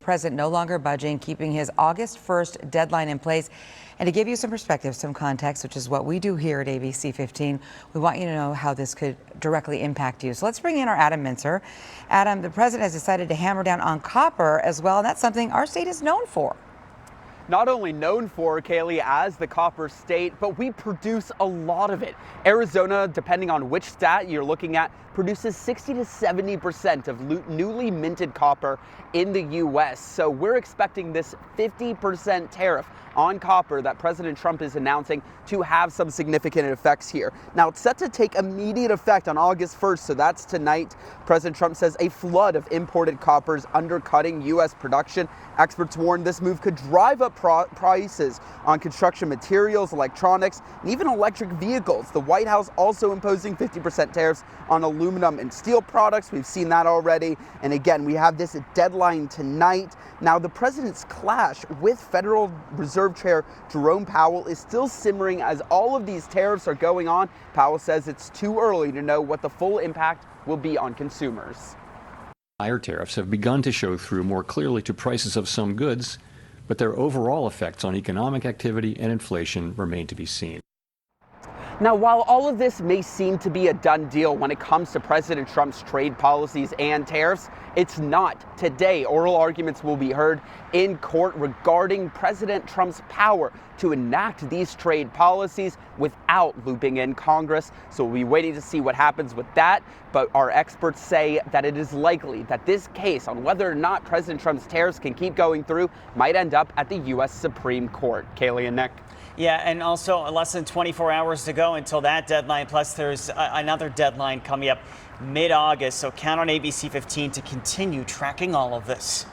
President no longer budging, keeping his August 1st deadline in place. And to give you some perspective, some context, which is what we do here at ABC 15, we want you to know how this could directly impact you. So let's bring in our Adam Mincer. Adam, the president has decided to hammer down on copper as well, and that's something our state is known for. Not only known for, Kaylee, as the copper state, but we produce a lot of it. Arizona, depending on which stat you're looking at, produces 60 to 70% of newly minted copper in the U.S. So we're expecting this 50% tariff on copper that President Trump is announcing to have some significant effects here. Now, it's set to take immediate effect on August 1st, so that's tonight. President Trump says a flood of imported copper is undercutting U.S. production. Experts warn this move could drive up prices on construction materials, electronics, and even electric vehicles. The White House also imposing 50% tariffs on aluminum and steel products. We've seen that already. And again, we have this deadline tonight. Now, the president's clash with Federal Reserve Chair Jerome Powell is still simmering as all of these tariffs are going on. Powell says it's too early to know what the full impact will be on consumers. Higher tariffs have begun to show through more clearly to prices of some goods, but their overall effects on economic activity and inflation remain to be seen. Now, while all of this may seem to be a done deal when it comes to President Trump's trade policies and tariffs, it's not. Today, oral arguments will be heard in court regarding President Trump's power to enact these trade policies without looping in Congress. So we'll be waiting to see what happens with that. But our experts say that it is likely that this case on whether or not President Trump's tariffs can keep going through might end up at the U.S. Supreme Court. Kaylee and Nick. Yeah, and also less than 24 hours to go until that deadline. Plus, there's another deadline coming up mid-August. So count on ABC 15 to continue tracking all of this.